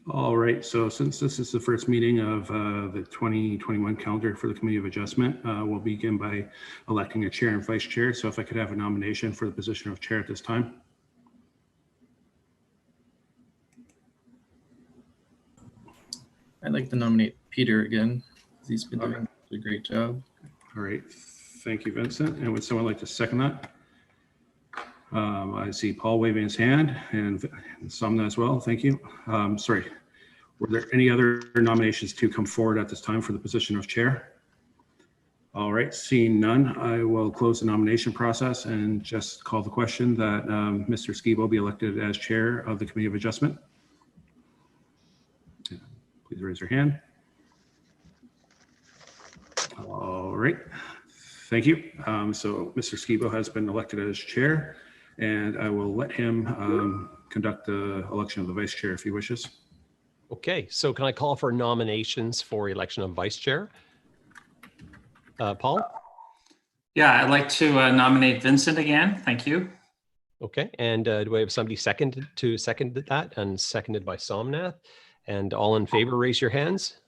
All right, so since this is the first meeting of the 2021 calendar for the Committee of Adjustment, we'll begin by electing a chair and vice chair. So if I could have a nomination for the position of chair at this time. I'd like to nominate Peter again. He's been doing a great job. All right, thank you, Vincent. And would someone like to second that? I see Paul waving his hand and Samna as well. Thank you. Sorry, were there any other nominations to come forward at this time for the position of chair? All right, seeing none, I will close the nomination process and just call the question that Mr. Skibo be elected as chair of the Committee of Adjustment. Please raise your hand. All right, thank you. So Mr. Skibo has been elected as chair, and I will let him conduct the election of the vice chair if he wishes. Okay, so can I call for nominations for election of vice chair? Paul? Yeah, I'd like to nominate Vincent again. Thank you. Okay, and do I have somebody second that, and seconded by Somnath? And all in favor, raise your hands.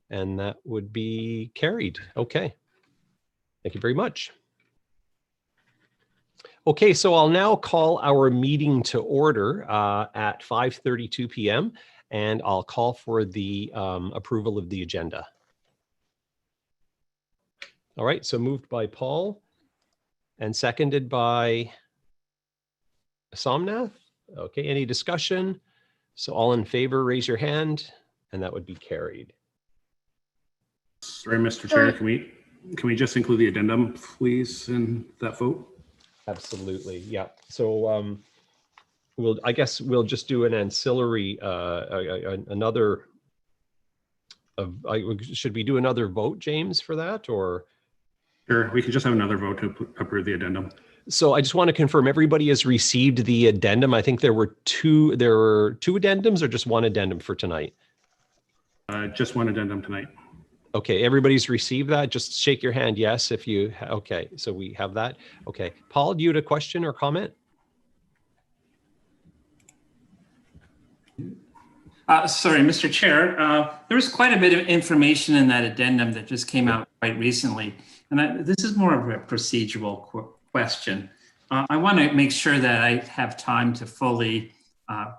And that would be carried. Okay, thank you very much. Okay, so I'll now call our meeting to order at 5:32 p.m. and I'll call for the approval of the agenda. All right, so moved by Paul and seconded by Somnath. Okay, any discussion? So all in favor, raise your hand, and that would be carried. Sorry, Mr. Chair, can we just include the addendum, please, in that vote? Absolutely, yeah. So I guess we'll just do an ancillary, should we do another vote, James, for that, or? Sure, we can just have another vote to approve the addendum. So I just want to confirm everybody has received the addendum. I think there were two addendums or just one addendum for tonight? Just one addendum tonight. Okay, everybody's received that. Just shake your hand yes if you, okay, so we have that. Okay, Paul, do you have a question or comment? Sorry, Mr. Chair, there was quite a bit of information in that addendum that just came out quite recently. And this is more of a procedural question. I want to make sure that I have time to fully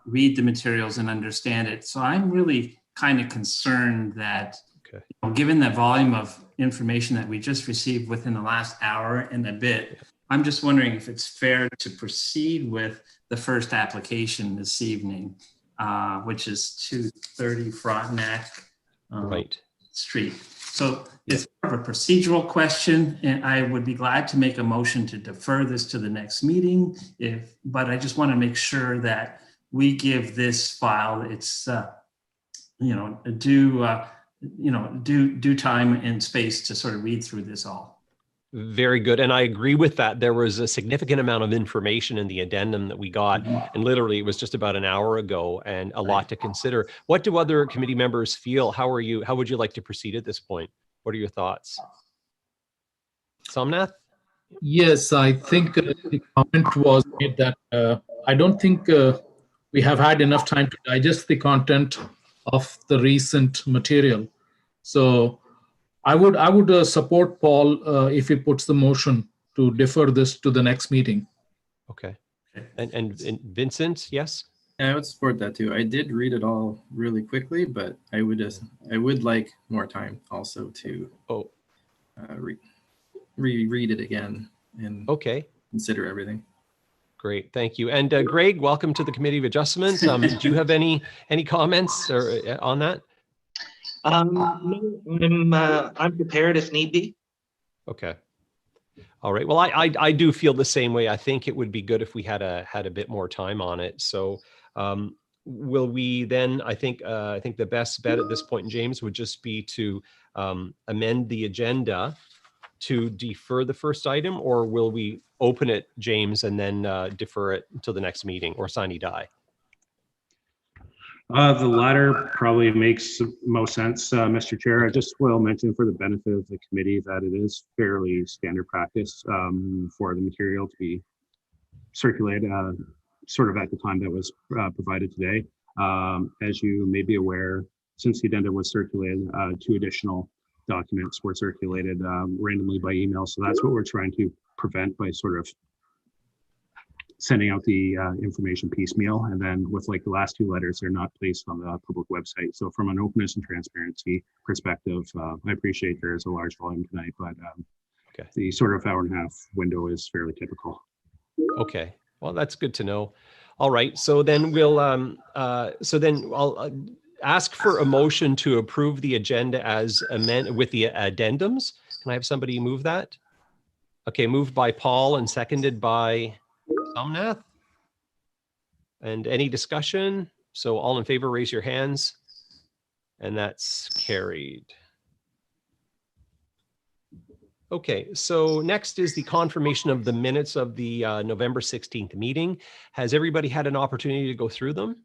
read the materials and understand it. So I'm really kind of concerned that, given the volume of information that we just received within the last hour and a bit, I'm just wondering if it's fair to proceed with the first application this evening, which is 230 Frontenac Street. So it's more of a procedural question, and I would be glad to make a motion to defer this to the next meeting. But I just want to make sure that we give this file its, due time and space to sort of read through this all. Very good. And I agree with that. There was a significant amount of information in the addendum that we got, and literally it was just about an hour ago, and a lot to consider. What do other committee members feel? How would you like to proceed at this point? What are your thoughts? Somnath? Yes, I think the comment was made that I don't think we have had enough time to digest the content of the recent material. So I would support Paul if he puts the motion to defer this to the next meeting. Okay. And Vincent, yes? Yeah, I would support that too. I did read it all really quickly, but I would like more time also to reread it again and consider everything. Great, thank you. And Greg, welcome to the Committee of Adjustment. Do you have any comments on that? No, I'm prepared if need be. Okay. All right. Well, I do feel the same way. I think it would be good if we had a bit more time on it. So will we then? I think the best bet at this point, James, would just be to amend the agenda to defer the first item, or will we open it, James, and then defer it until the next meeting, or sine die? The latter probably makes most sense, Mr. Chair. I just will mention for the benefit of the committee that it is fairly standard practice for the material to be circulated sort of at the time that was provided today. As you may be aware, since the addendum was circulated, 2 additional documents were circulated randomly by email. So that's what we're trying to prevent by sort of sending out the information piecemeal. And then with like the last 2 letters, they're not placed on the public website. So from an openness and transparency perspective, I appreciate there's a large volume tonight, but Okay. the sort of hour-and-a-half window is fairly typical. Okay, well, that's good to know. All right, so then we'll I'll ask for a motion to approve the agenda as amended with the addendums. Can I have somebody move that? Okay, moved by Paul and seconded by Somnath. And any discussion? So all in favor, raise your hands. And that's carried. Okay, so next is the confirmation of the minutes of the November 16th meeting. Has everybody had an opportunity to go through them?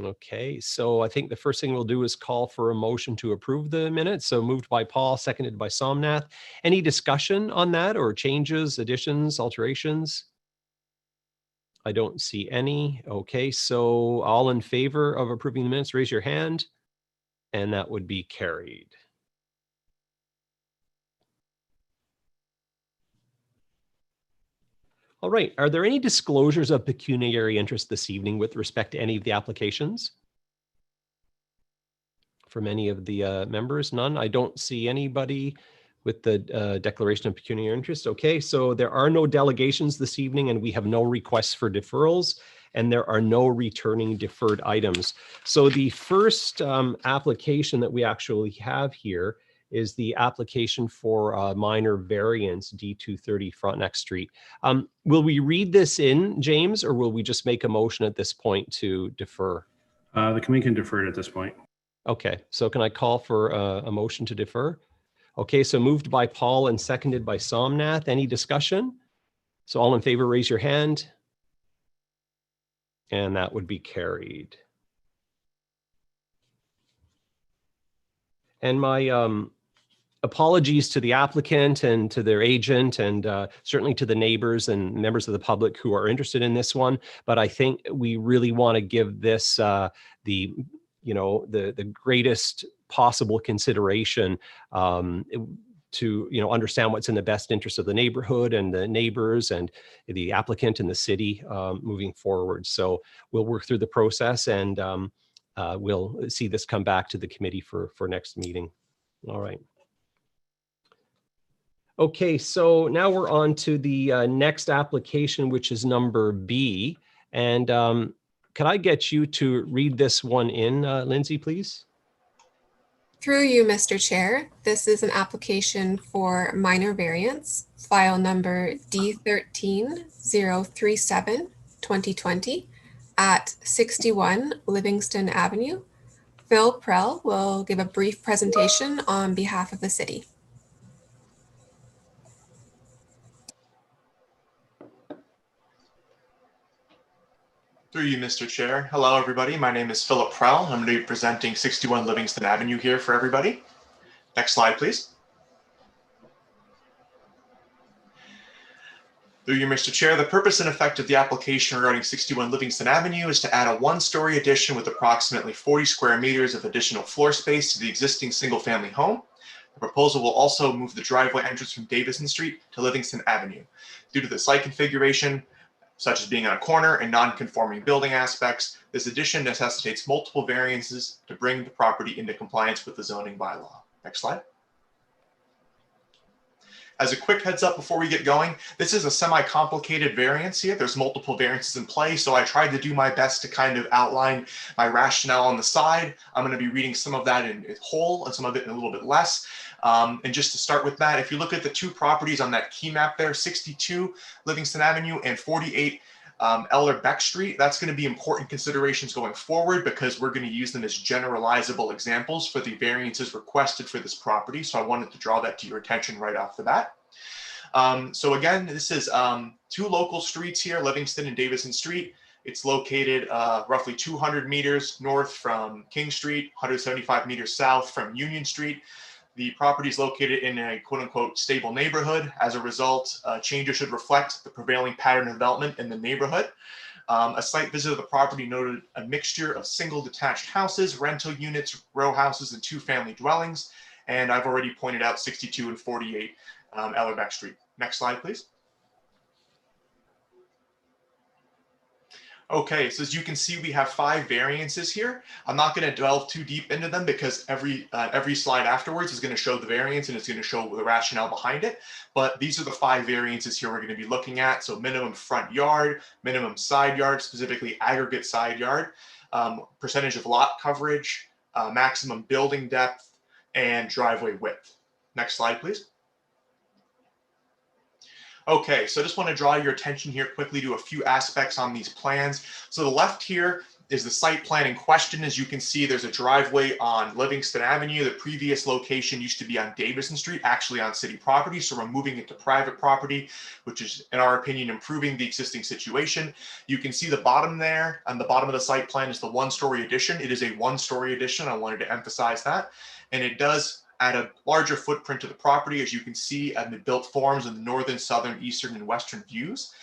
Okay, so I think the first thing we'll do is call for a motion to approve the minutes. So moved by Paul, seconded by Somnath. Any discussion on that or changes, additions, alterations? I don't see any. Okay, so all in favor of approving the minutes, raise your hand. And that would be carried. All right, are there any disclosures of pecuniary interest this evening with respect to any of the applications? From any of the members? None. I don't see anybody with the declaration of pecuniary interest. Okay, so there are no delegations this evening and we have no requests for deferrals and there are no returning deferred items. So the first application that we actually have here is the application for a minor variance D230 Frontenac Street. Will we read this in, James, or will we just make a motion at this point to defer? The committee can defer it at this point. Okay, so can I call for a motion to defer? Okay, so moved by Paul and seconded by Somnath. Any discussion? So all in favor, raise your hand. And that would be carried. And my apologies to the applicant and to their agent and certainly to the neighbors and members of the public who are interested in this one. But I think we really want to give this the greatest possible consideration to understand what's in the best interest of the neighborhood and the neighbors and the applicant and the city moving forward. So we'll work through the process and we'll see this come back to the committee for next meeting. All right. Okay, so now we're on to the next application, which is number B. And can I get you to read this one in, Lindsay, please? Through you, Mr. Chair, this is an application for minor variance, file number D13037-2020 at 61 Livingston Avenue. Phil Prell will give a brief presentation on behalf of the city. Through you, Mr. Chair. Hello, everybody. My name is Philip Prell. I'm going to be presenting 61 Livingston Avenue here for everybody. Next slide, please. Through you, Mr. Chair, the purpose and effect of the application regarding 61 Livingston Avenue is to add a 1-story addition with approximately 40 square meters of additional floor space to the existing single-family home. The proposal will also move the driveway entrance from Davison Street to Livingston Avenue. Due to the site configuration, such as being on a corner and non-conforming building aspects, this addition necessitates multiple variances to bring the property into compliance with the zoning bylaw. Next slide. As a quick heads up before we get going, this is a semi-complicated variance here. There's multiple variances in play, so I tried to do my best to kind of outline my rationale on the side. I'm going to be reading some of that in whole and some of it in a little bit less. And just to start with that, if you look at the 2 properties on that key map there, 62 Livingston Avenue and 48 Eller Beck Street, that's going to be important considerations going forward because we're going to use them as generalizable examples for the variances requested for this property. So I wanted to draw that to your attention right off the bat. So again, this is 2 local streets here, Livingston and Davison Street. It's located roughly 200 meters north from King Street, 175 meters south from Union Street. The property is located in a quote-unquote stable neighborhood. As a result, changes should reflect the prevailing pattern of development in the neighborhood. A site visit of the property noted a mixture of single detached houses, rental units, row houses, and two-family dwellings. And I've already pointed out 62 and 48 Ellerbeck Street. Next slide, please. Okay, so as you can see, we have 5 variances here. I'm not going to delve too deep into them because every slide afterwards is going to show the variance and it's going to show the rationale behind it. But these are the 5 variances here we're going to be looking at. So minimum front yard, minimum side yard, specifically aggregate side yard, percentage of lot coverage, maximum building depth, and driveway width. Next slide, please. Okay, so I just want to draw your attention here quickly to a few aspects on these plans. So the left here is the site plan in question. As you can see, there's a driveway on Livingston Avenue. The previous location used to be on Davison Street, actually on city property. So we're moving it to private property, which is, in our opinion, improving the existing situation. You can see the bottom there, on the bottom of the site plan is the 1-story addition. It is a 1-story addition. I wanted to emphasize that. And it does add a larger footprint to the property, as you can see, and the built forms in the northern, southern, eastern, and western views.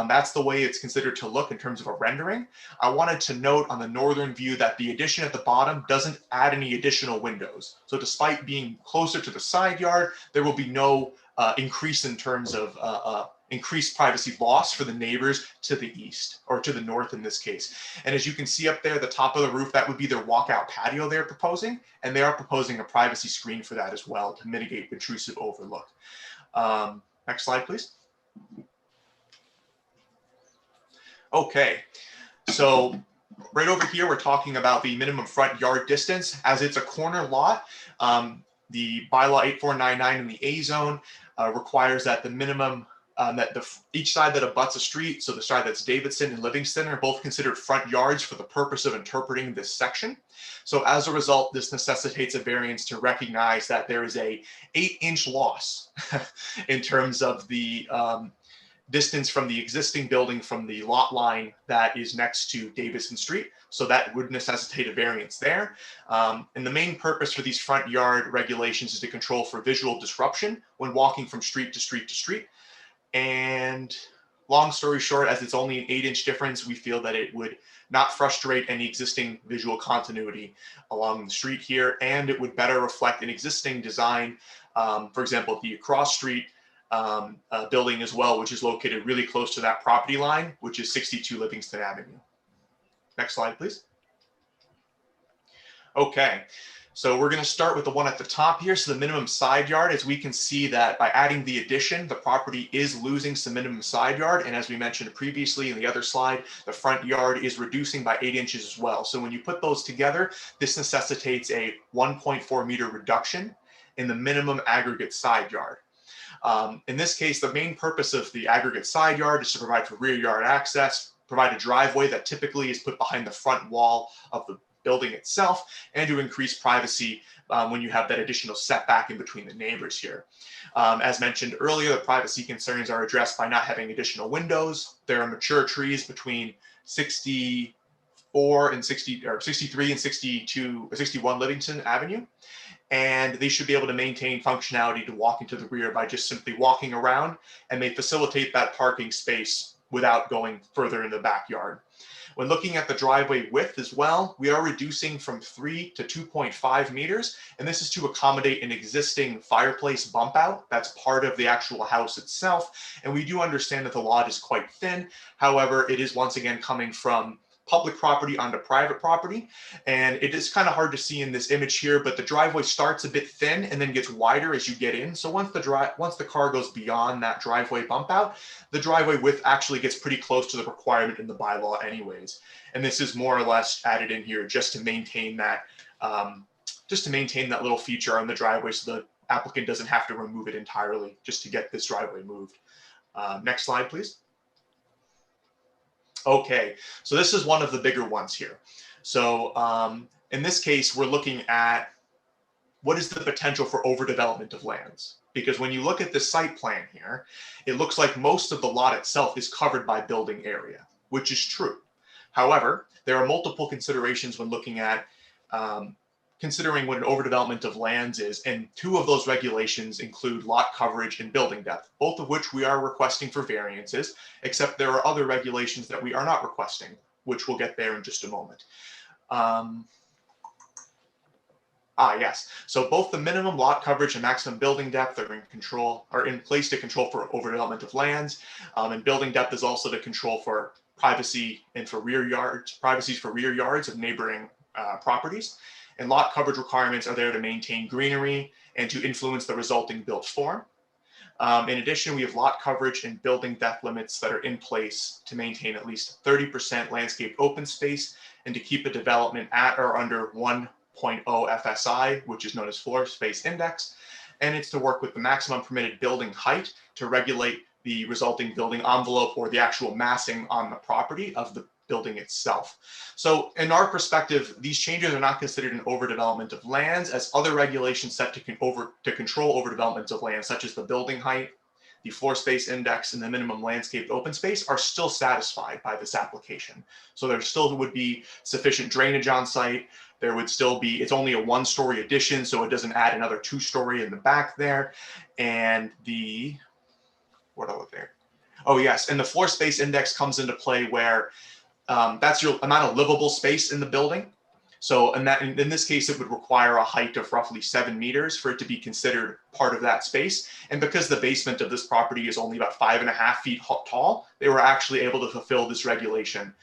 That's the way it's considered to look in terms of a rendering. I wanted to note on the northern view that the addition at the bottom doesn't add any additional windows. So despite being closer to the side yard, there will be no increase in terms of increased privacy loss for the neighbors to the east, or to the north in this case. And as you can see up there, the top of the roof, that would be their walkout patio they're proposing, and they are proposing a privacy screen for that as well to mitigate intrusive overlook. Next slide, please. Okay, so right over here, we're talking about the minimum front yard distance. As it's a corner lot, the bylaw 8499 in the A zone requires that the minimum each side that abuts a street, so the side that's Davidson and Livingston, are both considered front yards for the purpose of interpreting this section. So as a result, this necessitates a variance to recognize that there is a 8-inch loss in terms of the distance from the existing building from the lot line that is next to Davison Street. So that would necessitate a variance there. And the main purpose for these front yard regulations is to control for visual disruption when walking from street to street to street. And long story short, as it's only an 8-inch difference, we feel that it would not frustrate any existing visual continuity along the street here, and it would better reflect an existing design. For example, the cross street building as well, which is located really close to that property line, which is 62 Livingston Avenue. Next slide, please. Okay. So we're going to start with the one at the top here. So the minimum side yard, as we can see that by adding the addition, the property is losing some minimum side yard. And as we mentioned previously in the other slide, the front yard is reducing by 8 inches as well. So when you put those together, this necessitates a 1.4 meter reduction in the minimum aggregate side yard. In this case, the main purpose of the aggregate side yard is to provide for rear yard access, provide a driveway that typically is put behind the front wall of the building itself, and to increase privacy when you have that additional setback in between the neighbors here. As mentioned earlier, the privacy concerns are addressed by not having additional windows. There are mature trees between 64 and 60, or 63 and 62, or 61 Livingston Avenue, and they should be able to maintain functionality to walk into the rear by just simply walking around, and they facilitate that parking space without going further in the backyard. When looking at the driveway width as well, we are reducing from 3 to 2.5 meters, and this is to accommodate an existing fireplace bump out that's part of the actual house itself. And we do understand that the lot is quite thin. However, it is once again coming from public property onto private property. And it is kind of hard to see in this image here, but the driveway starts a bit thin and then gets wider as you get in. So once the car goes beyond that driveway bump out, the driveway width actually gets pretty close to the requirement in the bylaw anyways. And this is more or less added in here just to maintain that, little feature on the driveway so the applicant doesn't have to remove it entirely just to get this driveway moved. Next slide, please. Okay, so this is one of the bigger ones here. So in this case, we're looking at what is the potential for overdevelopment of lands? Because when you look at the site plan here, it looks like most of the lot itself is covered by building area, which is true. However, there are multiple considerations when looking at considering what an overdevelopment of lands is, and 2 of those regulations include lot coverage and building depth, both of which we are requesting for variances, except there are other regulations that we are not requesting, which we'll get there in just a moment. Yes. So both the minimum lot coverage and maximum building depth are in place to control for overdevelopment of lands, and building depth is also to control for privacy and for privacies for rear yards of neighboring properties. And lot coverage requirements are there to maintain greenery and to influence the resulting built form. In addition, we have lot coverage and building depth limits that are in place to maintain at least 30% landscape open space and to keep a development at or under 1.0 FSI, which is known as floor space index. And it's to work with the maximum permitted building height to regulate the resulting building envelope or the actual massing on the property of the building itself. So in our perspective, these changes are not considered an overdevelopment of lands, as other regulations set to control overdevelopment of lands, such as the building height, the floor space index, and the minimum landscaped open space, are still satisfied by this application. So there still would be sufficient drainage on site. There would still be, it's only a 1-story addition, so it doesn't add another 2-story in the back there. And what else there? Oh yes, and the floor space index comes into play where that's your amount of livable space in the building. So in this case, it would require a height of roughly 7 meters for it to be considered part of that space. And because the basement of this property is only about 5.5 feet tall, they were actually able to fulfill this regulation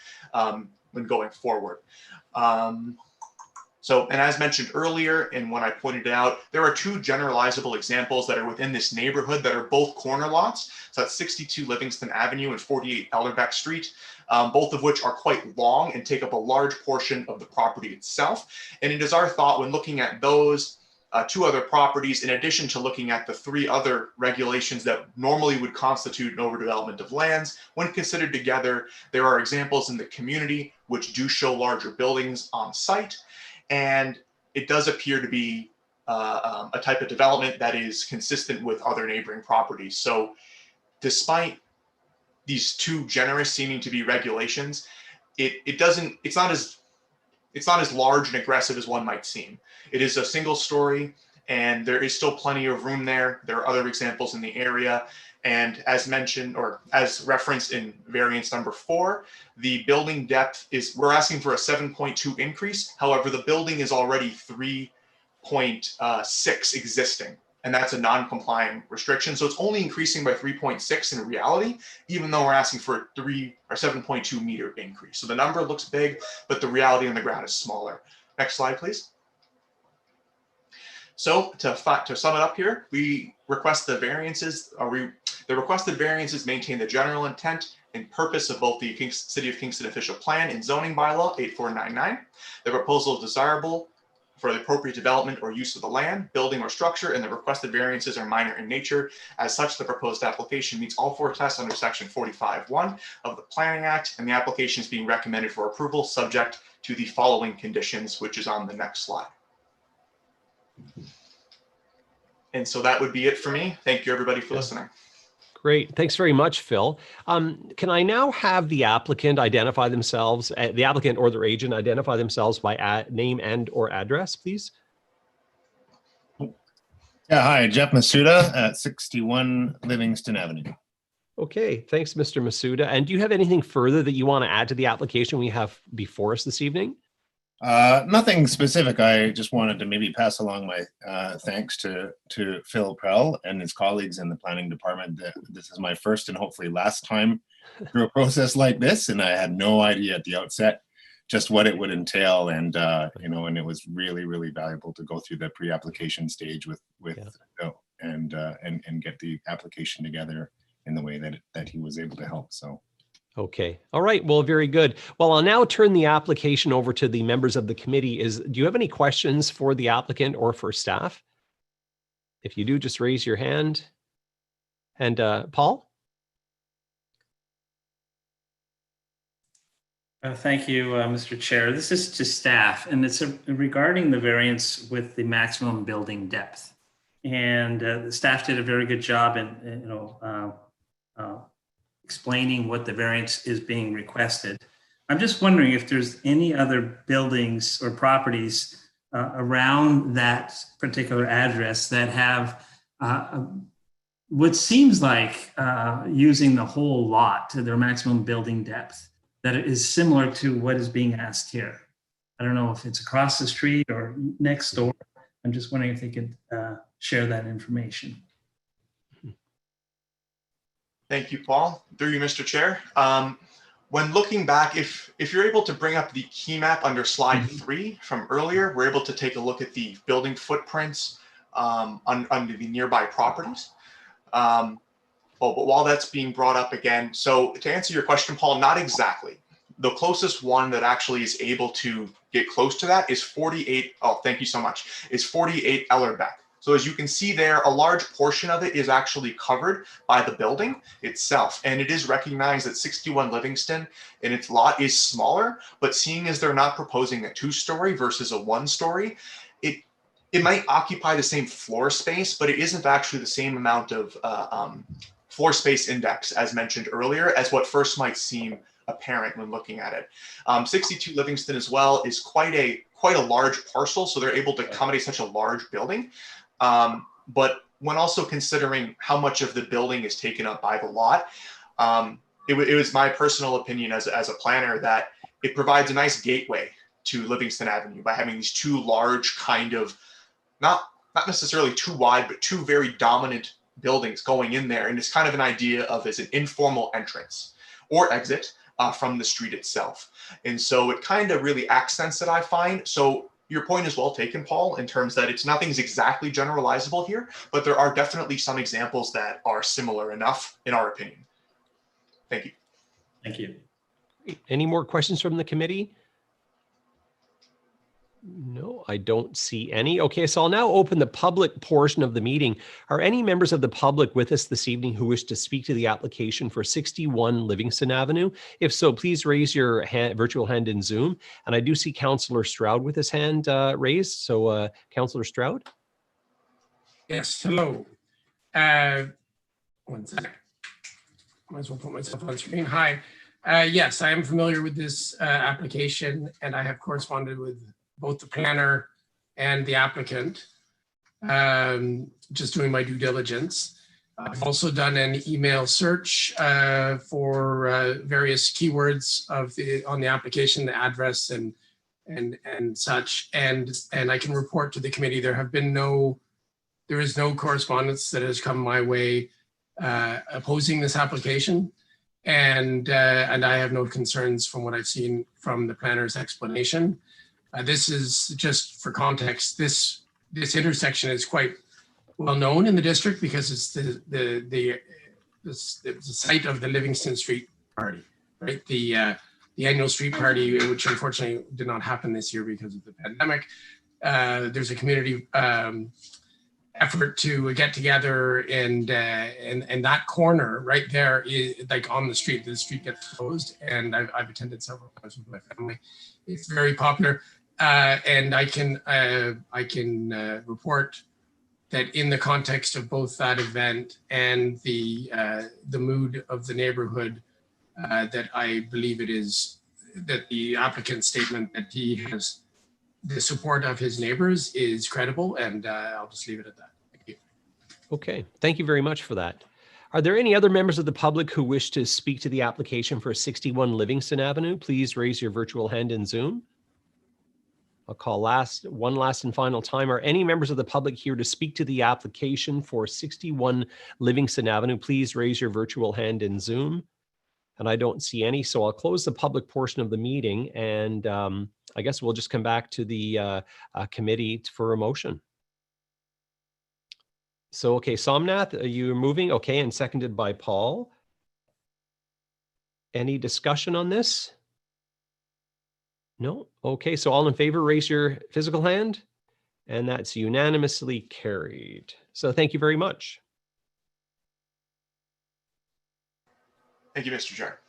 when going forward. So, and as mentioned earlier, and when I pointed out, there are 2 generalizable examples that are within this neighborhood that are both corner lots. So that's 62 Livingston Avenue and 48 Elderbeck Street, both of which are quite long and take up a large portion of the property itself. And it is our thought when looking at those 2 other properties, in addition to looking at the 3 other regulations that normally would constitute an overdevelopment of lands, when considered together, there are examples in the community which do show larger buildings on site. And it does appear to be a type of development that is consistent with other neighboring properties. So despite these 2 generous seeming to be regulations, it's not as large and aggressive as one might seem. It is a single story and there is still plenty of room there. There are other examples in the area. And as mentioned, or as referenced in variance number 4, the building depth we're asking for a 7.2 increase. However, the building is already 3.6 existing, and that's a non-compliant restriction. So it's only increasing by 3.6 in reality, even though we're asking for a 7.2 meter increase. So the number looks big, but the reality on the ground is smaller. Next slide, please. So to sum it up here, we request the variances, the requested variances maintain the general intent and purpose of both the City of Kingston official plan and zoning bylaw 8499. The proposal is desirable for the appropriate development or use of the land, building, or structure, and the requested variances are minor in nature. As such, the proposed application meets all 4 tests under section 45(1) of the Planning Act, and the application is being recommended for approval subject to the following conditions, which is on the next slide. And so that would be it for me. Thank you, everybody, for listening. Great. Thanks very much, Phil. Can I now have the applicant identify themselves, the applicant or their agent identify themselves by name and or address, please? Yeah, hi, Jeff Masuda at 61 Livingston Avenue. Okay, thanks, Mr. Masuda. And do you have anything further that you want to add to the application we have before us this evening? Nothing specific. I just wanted to maybe pass along my thanks to Phil Prell and his colleagues in the planning department. This is my first and hopefully last time through a process like this, and I had no idea at the outset just what it would entail. And and it was really, really valuable to go through the pre-application stage with Phil and get the application together in the way that he was able to help. So. Okay. All right. Well, very good. Well, I'll now turn the application over to the members of the committee. Do you have any questions for the applicant or for staff? If you do, just raise your hand. And Paul? Thank you, Mr. Chair. This is to staff, and it's regarding the variance with the maximum building depth. And the staff did a very good job in, explaining what the variance is being requested. I'm just wondering if there's any other buildings or properties around that particular address that have what seems like using the whole lot to their maximum building depth that is similar to what is being asked here. I don't know if it's across the street or next door. I'm just wondering if they could share that information. Thank you, Paul. Through you, Mr. Chair. When looking back, if you're able to bring up the key map under slide 3 from earlier, we're able to take a look at the building footprints under the nearby properties. But while that's being brought up again, so to answer your question, Paul, not exactly. The closest one that actually is able to get close to that is 48, oh, thank you so much, is 48 Ellerbeck. So as you can see there, a large portion of it is actually covered by the building itself. And it is recognized that 61 Livingston in its lot is smaller, but seeing as they're not proposing a 2-story versus a 1-story, it might occupy the same floor space, but it isn't actually the same amount of floor space index as mentioned earlier as what first might seem apparent when looking at it. 62 Livingston as well is quite a large parcel, so they're able to accommodate such a large building. But when also considering how much of the building is taken up by the lot, it was my personal opinion as a planner that it provides a nice gateway to Livingston Avenue by having these 2 large kind of, not necessarily too wide, but 2 very dominant buildings going in there. And it's kind of an idea of as an informal entrance or exit from the street itself. And so it kind of really accents it, I find. So your point is well taken, Paul, in terms that nothing's exactly generalizable here, but there are definitely some examples that are similar enough in our opinion. Thank you. Thank you. Any more questions from the committee? No, I don't see any. Okay, so I'll now open the public portion of the meeting. Are any members of the public with us this evening who wish to speak to the application for 61 Livingston Avenue? If so, please raise your virtual hand in Zoom. And I do see Councillor Stroud with his hand raised. So Councillor Stroud. Yes, hello. 1 sec. Might as well put myself on screen. Hi. Yes, I am familiar with this application, and I have corresponded with both the planner and the applicant, just doing my due diligence. I've also done an email search for various keywords on the application, the address and such, and I can report to the committee there is no correspondence that has come my way opposing this application, and I have no concerns from what I've seen from the planner's explanation. This is just for context. This intersection is quite well known in the district because it's the site of the Livingston Street Party, right? The annual street party, which unfortunately did not happen this year because of the pandemic. There's a community effort to get together, and that corner right there is like on the street. The street gets closed, and I've attended several times with my family. It's very popular. And I can report that in the context of both that event and the mood of the neighborhood, that I believe it is that the applicant's statement that he has the support of his neighbors is credible, and I'll just leave it at that. Thank you. Okay, thank you very much for that. Are there any other members of the public who wish to speak to the application for 61 Livingston Avenue? Please raise your virtual hand in Zoom. I'll call one last and final time. Are any members of the public here to speak to the application for 61 Livingston Avenue? Please raise your virtual hand in Zoom. And I don't see any, so I'll close the public portion of the meeting, and I guess we'll just come back to the committee for a motion. So, okay, Somnath, are you moving? Okay, and seconded by Paul. Any discussion on this? No? Okay, so all in favor, raise your physical hand. And that's unanimously carried. So thank you very much. Thank you, Mr. Chair.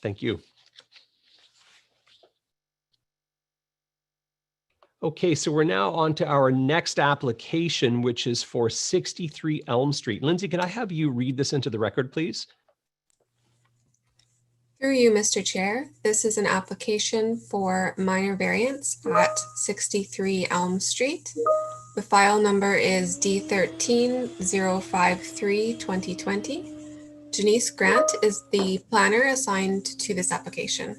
Thank you. Okay, so we're now on to our next application, which is for 63 Elm Street. Lindsay, can I have you read this into the record, please? Through you, Mr. Chair, this is an application for minor variance at 63 Elm Street. The file number is D13053-2020. Janice Grant is the planner assigned to this application.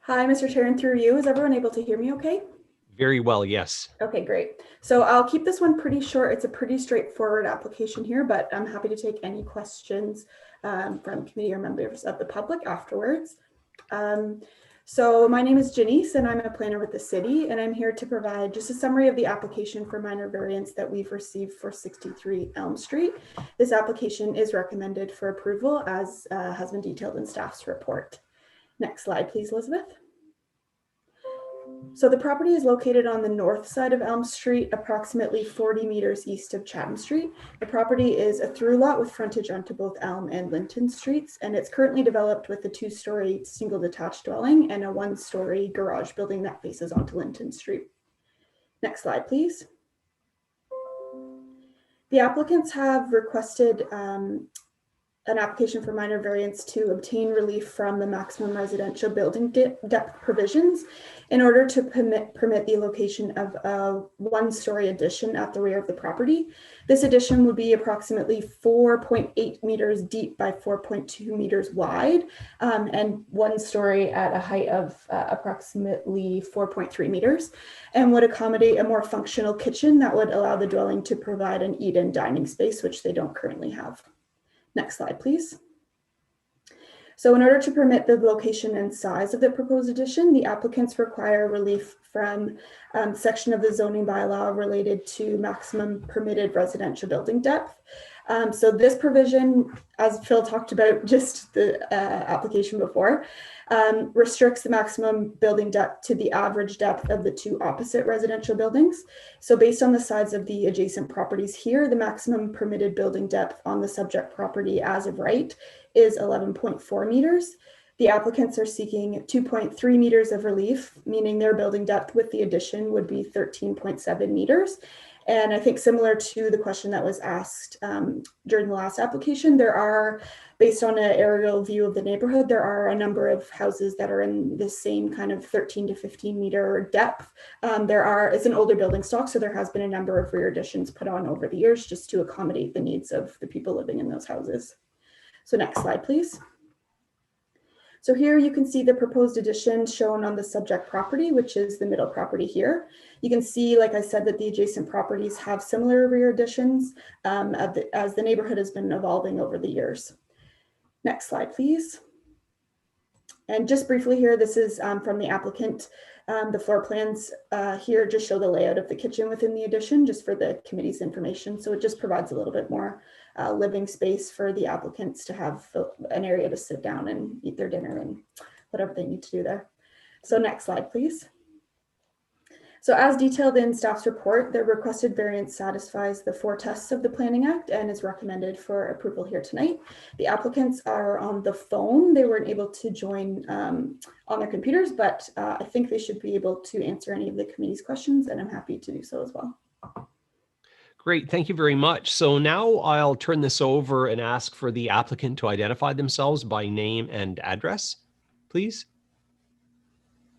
Hi, Mr. Chair, and through you, is everyone able to hear me okay? Very well, yes. Okay, great. So I'll keep this one pretty short. It's a pretty straightforward application here, but I'm happy to take any questions from committee or members of the public afterwards. So my name is Janice and I'm a planner with the city, and I'm here to provide just a summary of the application for minor variance that we've received for 63 Elm Street. This application is recommended for approval as has been detailed in staff's report. Next slide, please, Elizabeth. So the property is located on the north side of Elm Street, approximately 40 meters east of Chatham Street. The property is a through lot with frontage onto both Elm and Linton Streets, and it's currently developed with a 2-story single detached dwelling and a 1-story garage building that faces onto Linton Street. Next slide, please. The applicants have requested an application for minor variance to obtain relief from the maximum residential building depth provisions in order to permit the location of a 1-story addition at the rear of the property. This addition would be approximately 4.8 meters deep by 4.2 meters wide, and 1-story at a height of approximately 4.3 meters, and would accommodate a more functional kitchen that would allow the dwelling to provide an eat-in dining space, which they don't currently have. Next slide, please. So in order to permit the location and size of the proposed addition, the applicants require relief from section of the zoning bylaw related to maximum permitted residential building depth. So this provision, as Phil talked about just the application before, restricts the maximum building depth to the average depth of the 2 opposite residential buildings. So based on the size of the adjacent properties here, the maximum permitted building depth on the subject property as of right is 11.4 meters. The applicants are seeking 2.3 meters of relief, meaning their building depth with the addition would be 13.7 meters. And I think similar to the question that was asked during the last application, there are, based on an aerial view of the neighborhood, there are a number of houses that are in the same kind of 13 to 15 meter depth. It's an older building stock, so there has been a number of rear additions put on over the years just to accommodate the needs of the people living in those houses. So next slide, please. So here you can see the proposed addition shown on the subject property, which is the middle property here. You can see, like I said, that the adjacent properties have similar rear additions as the neighborhood has been evolving over the years. Next slide, please. And just briefly here, this is from the applicant. The floor plans here just show the layout of the kitchen within the addition, just for the committee's information. So it just provides a little bit more living space for the applicants to have an area to sit down and eat their dinner and whatever they need to do there. So next slide, please. So as detailed in staff's report, the requested variance satisfies the 4 tests of the Planning Act and is recommended for approval here tonight. The applicants are on the phone. They weren't able to join on their computers, but I think they should be able to answer any of the committee's questions, and I'm happy to do so as well. Great, thank you very much. So now I'll turn this over and ask for the applicant to identify themselves by name and address, please.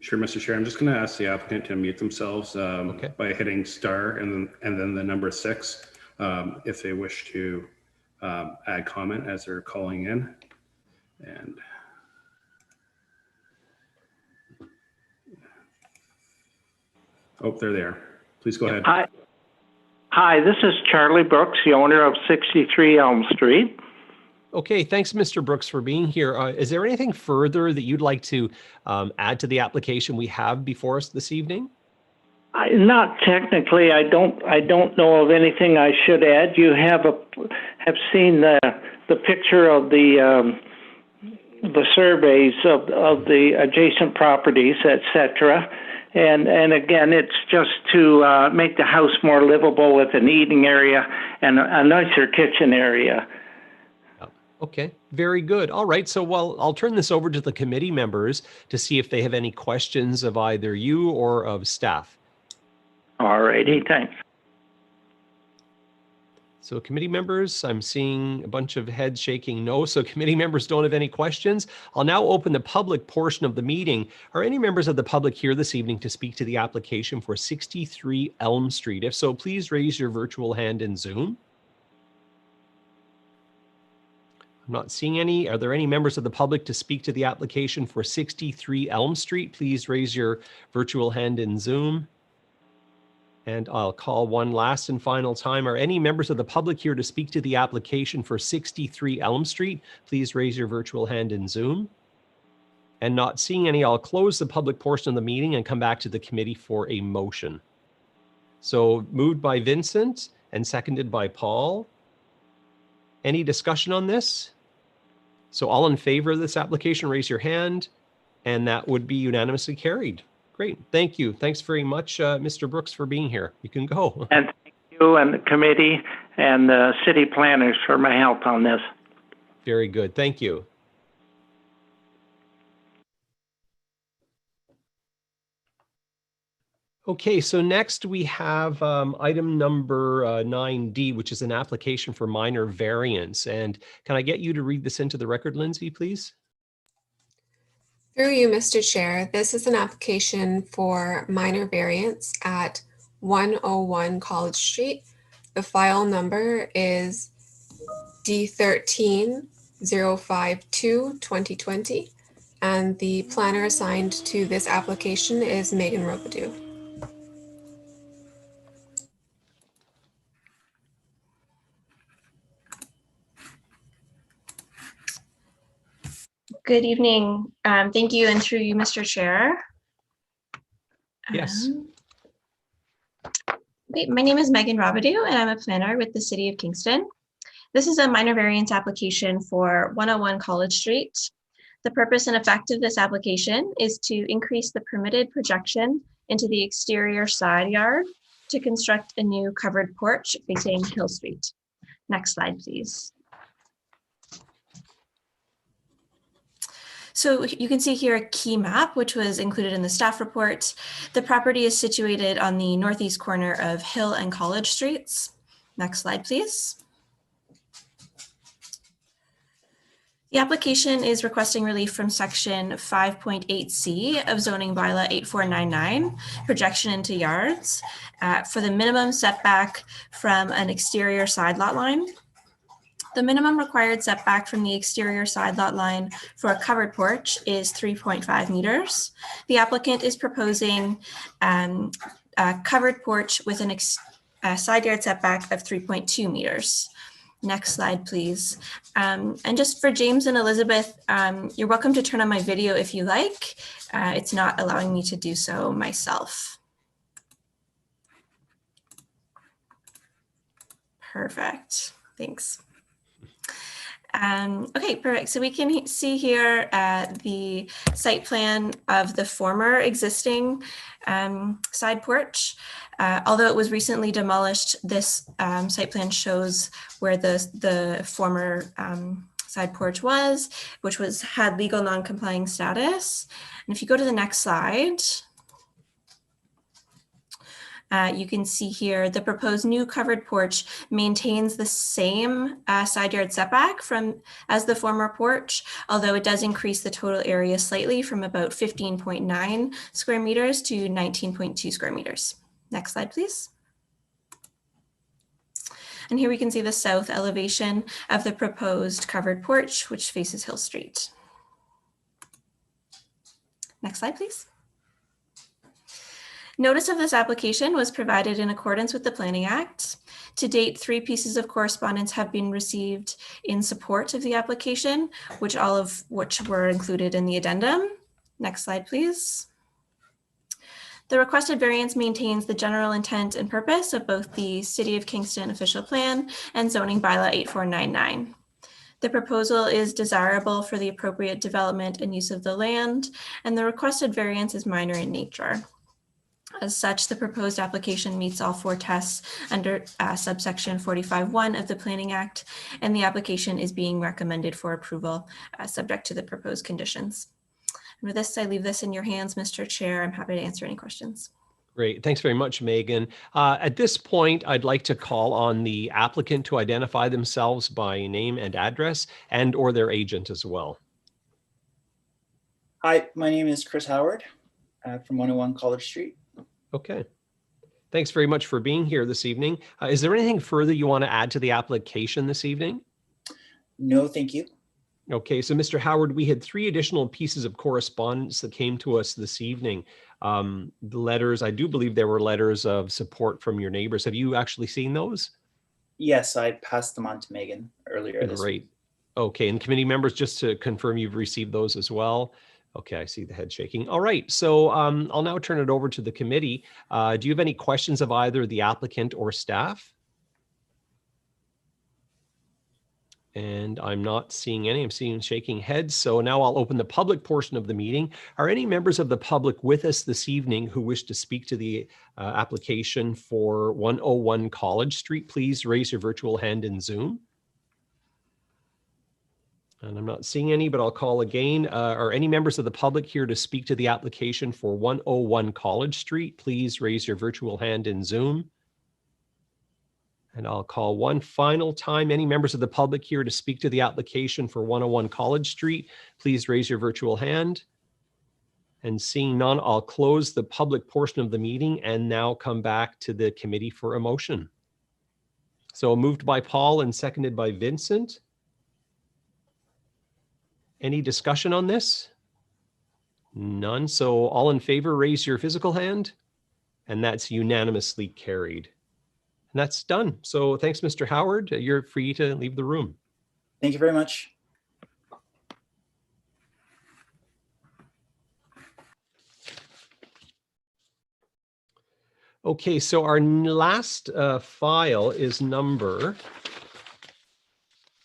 Sure, Mr. Chair. I'm just going to ask the applicant to unmute themselves by hitting star and then the number 6 if they wish to add comment as they're calling in. And oh, they're there. Please go ahead. Hi, this is Charlie Brooks, the owner of 63 Elm Street. Okay, thanks, Mr. Brooks, for being here. Is there anything further that you'd like to add to the application we have before us this evening? Not technically. I don't know of anything I should add. You have seen the picture of the surveys of the adjacent properties, etc. And again, it's just to make the house more livable with an eating area and a nicer kitchen area. Okay, very good. All right, so I'll turn this over to the committee members to see if they have any questions of either you or of staff. All righty, thanks. So committee members, I'm seeing a bunch of heads shaking no. So committee members don't have any questions. I'll now open the public portion of the meeting. Are any members of the public here this evening to speak to the application for 63 Elm Street? If so, please raise your virtual hand in Zoom. I'm not seeing any. Are there any members of the public to speak to the application for 63 Elm Street? Please raise your virtual hand in Zoom. And I'll call one last and final time. Are any members of the public here to speak to the application for 63 Elm Street? Please raise your virtual hand in Zoom. And not seeing any, I'll close the public portion of the meeting and come back to the committee for a motion. So moved by Vincent and seconded by Paul. Any discussion on this? So all in favor of this application, raise your hand, and that would be unanimously carried. Great, thank you. Thanks very much, Mr. Brooks, for being here. You can go. And thank you and the committee and the city planners for my help on this. Very good, thank you. Okay, so next we have item number 9D, which is an application for minor variance. And can I get you to read this into the record, Lindsay, please? Through you, Mr. Chair, this is an application for minor variance at 101 College Street. The file number is D13-052-2020, and the planner assigned to this application is Megan Robidoux. Good evening. Thank you, and through you, Mr. Chair. Yes. Okay, my name is Megan Robidoux, and I'm a planner with the City of Kingston. This is a minor variance application for 101 College Street. The purpose and effect of this application is to increase the permitted projection into the exterior side yard to construct a new covered porch facing Hill Street. Next slide, please. So you can see here a key map, which was included in the staff report. The property is situated on the northeast corner of Hill and College Streets. Next slide, please. The application is requesting relief from section 5.8C of zoning bylaw 8499, projection into yards, for the minimum setback from an exterior side lot line. The minimum required setback from the exterior side lot line for a covered porch is 3.5 meters. The applicant is proposing a covered porch with a side yard setback of 3.2 meters. Next slide, please. And just for James and Elizabeth, you're welcome to turn on my video if you like. It's not allowing me to do so myself. Perfect, thanks. Okay, perfect. So we can see here the site plan of the former existing side porch. Although it was recently demolished, this site plan shows where the former side porch was, which had legal non-complying status. And if you go to the next slide, you can see here the proposed new covered porch maintains the same side yard setback as the former porch, although it does increase the total area slightly from about 15.9 square meters to 19.2 square meters. Next slide, please. And here we can see the south elevation of the proposed covered porch, which faces Hill Street. Next slide, please. Notice of this application was provided in accordance with the Planning Act. To date, 3 pieces of correspondence have been received in support of the application, all of which were included in the addendum. Next slide, please. The requested variance maintains the general intent and purpose of both the City of Kingston official plan and zoning bylaw 8499. The proposal is desirable for the appropriate development and use of the land, and the requested variance is minor in nature. As such, the proposed application meets all 4 tests under subsection 45(1) of the Planning Act, and the application is being recommended for approval subject to the proposed conditions. And with this, I leave this in your hands, Mr. Chair. I'm happy to answer any questions. Great. Thanks very much, Megan. At this point, I'd like to call on the applicant to identify themselves by name and address and or their agent as well. Hi, my name is Chris Howard from 101 College Street. Okay. Thanks very much for being here this evening. Is there anything further you want to add to the application this evening? No, thank you. Okay, so Mr. Howard, we had 3 additional pieces of correspondence that came to us this evening. The letters, I do believe there were letters of support from your neighbors. Have you actually seen those? Yes, I passed them on to Megan earlier this week. Great. Okay, and committee members, just to confirm you've received those as well. Okay, I see the head shaking. All right, so I'll now turn it over to the committee. Do you have any questions of either the applicant or staff? And I'm not seeing any. I'm seeing shaking heads. So now I'll open the public portion of the meeting. Are any members of the public with us this evening who wish to speak to the application for 101 College Street? Please raise your virtual hand in Zoom. And I'm not seeing any, but I'll call again. Are any members of the public here to speak to the application for 101 College Street? Please raise your virtual hand in Zoom. And I'll call one final time. Any members of the public here to speak to the application for 101 College Street, please raise your virtual hand. And seeing none, I'll close the public portion of the meeting and now come back to the committee for a motion. So moved by Paul and seconded by Vincent. Any discussion on this? None. So all in favor, raise your physical hand. And that's unanimously carried. And that's done. So thanks, Mr. Howard. You're free to leave the room. Thank you very much. Okay, so our last file is number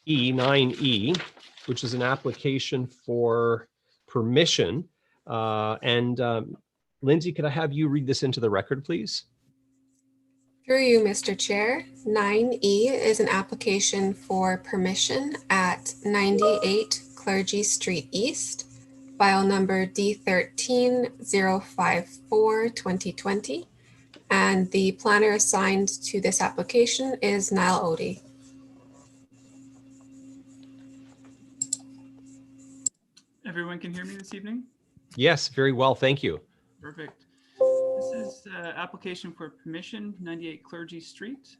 E9E, which is an application for permission. Lindsay, could I have you read this into the record, please? Through you, Mr. Chair, 9E is an application for permission at 98 Clergy Street East, file number D13054-2020, and the planner assigned to this application is Niall Odie. Everyone can hear me this evening? Yes, very well, thank you. Perfect. This is application for permission, 98 Clergy Street.